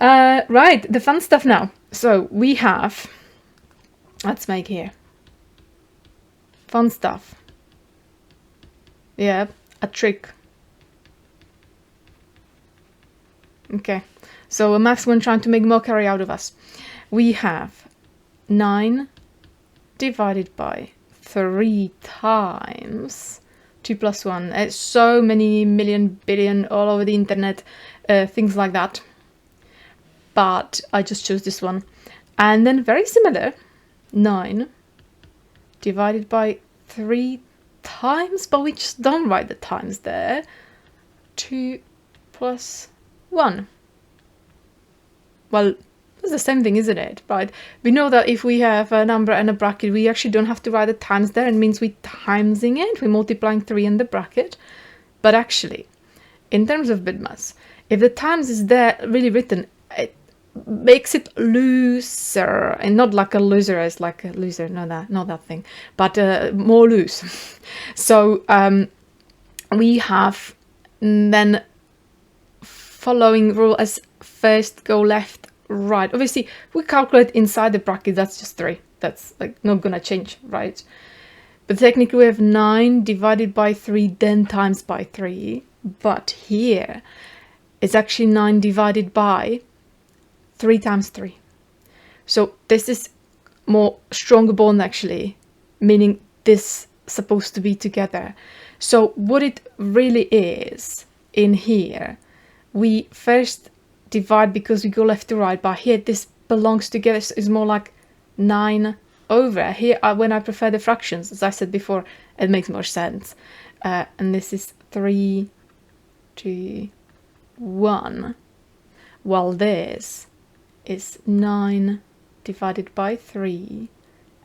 Right, the fun stuff now. So we have, let's make here, fun stuff. Yeah, a trick. Okay, so a maths one trying to make mockery out of us. We have 9 divided by 3 times 2 plus 1. It's so many million, billion, all over the internet, things like that. But I just chose this one. And then very similar, 9 divided by 3 times, but we just don't write the times there. 2 plus 1. Well, it's the same thing, isn't it? Right? We know that if we have a number and a bracket, we actually don't have to write the times there. It means we're timesing it. We're multiplying 3 in the bracket. But actually, in terms of BIDMAS, if the times is there really written, it makes it looser, and not like a loser as like a loser, not that thing, but more loose. So we have then following rule as first go left, right. Obviously, we calculate inside the bracket, that's just 3. That's like not gonna change, right? But technically we have 9 divided by 3, then times by 3. But here, it's actually 9 divided by 3 times 3. So this is more stronger bond actually, meaning this supposed to be together. So what it really is in here, we first divide because we go left to right, but here this belongs together, so it's more like 9 over. Here, when I prefer the fractions, as I said before, it makes more sense. And this is 3, 2, 1, while this is 9 divided by 3,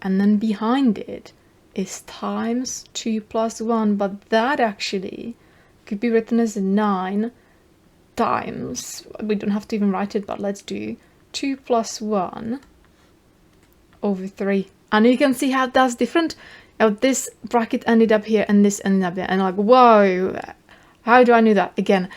and then behind it is times 2 plus 1, but that actually could be written as 9 times, we don't have to even write it, but let's do 2 plus 1 over 3. And you can see how that's different. How this bracket ended up here and this ended up there, and like, whoa, how do I know that? Again,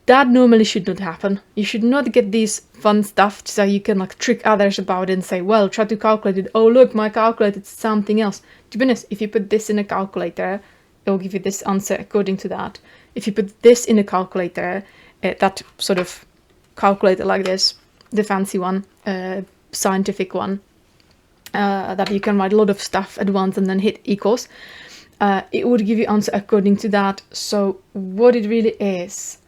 that normally should not happen. You should not get these fun stuff so you can like trick others about it and say, well, try to calculate it. Oh, look, my calculator is something else. To be honest, if you put this in a calculator, it will give you this answer according to that. If you put this in a calculator, that sort of calculator like this, the fancy one, scientific one, that you can write a lot of stuff at once and then hit equals, it would give you answer according to that. So what it really is,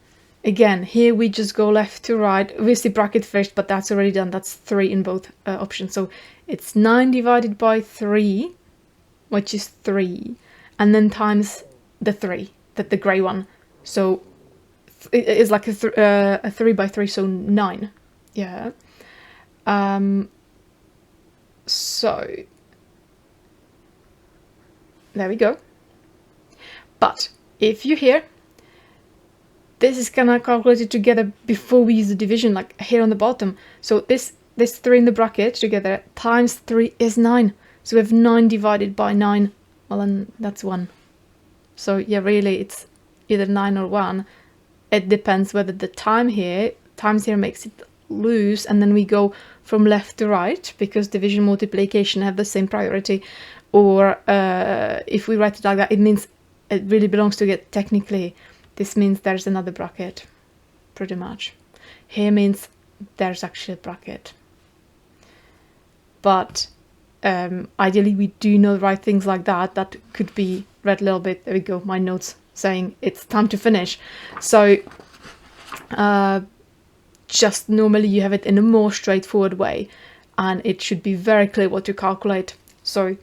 again, here we just go left to right, obviously bracket first, but that's already done. That's 3 in both options. So it's 9 divided by 3, which is 3, and then times the 3, the grey one. So it is like a 3 by 3, so 9. Yeah. So there we go. But if you hear, this is gonna calculate it together before we use the division, like here on the bottom. So this 3 in the bracket together times 3 is 9. So we have 9 divided by 9. Well, then that's 1. So yeah, really it's either 9 or 1. It depends whether the times here makes it loose, and then we go from left to right because division multiplication have the same priority, or if we write it like that, it means it really belongs to it. Technically, this means there's another bracket, pretty much. Here means there's actually a bracket. But ideally, we do not write things like that. That could be read a little bit. There we go, my notes saying it's time to finish. So just normally you have it in a more straightforward way, and it should be very clear what to calculate. So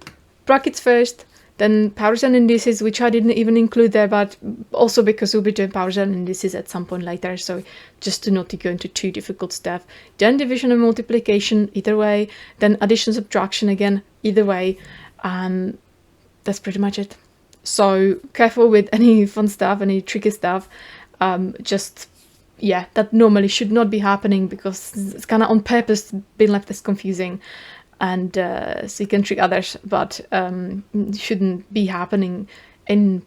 brackets first, then powers and indices, which I didn't even include there, but also because we'll be doing powers and indices at some point later, so just to not to go into too difficult stuff. Then division and multiplication, either way. Then addition, subtraction again, either way. And that's pretty much it. So careful with any fun stuff, any tricky stuff. Yeah, that normally should not be happening because it's kind of on purpose been left this confusing. And so you can trick others, but it shouldn't be happening in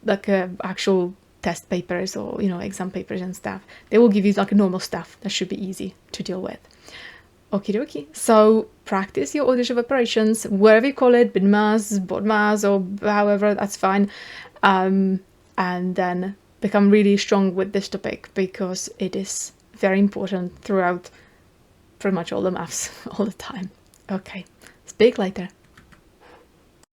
like a actual test papers or, you know, exam papers and stuff. They will give you like a normal stuff that should be easy to deal with. Okie dokie. So practice your order of operations, whatever you call it, BIDMAS, BODMAS, or however, that's fine. And then become really strong with this topic, because it is very important throughout pretty much all the maths all the time. Okay, speak later.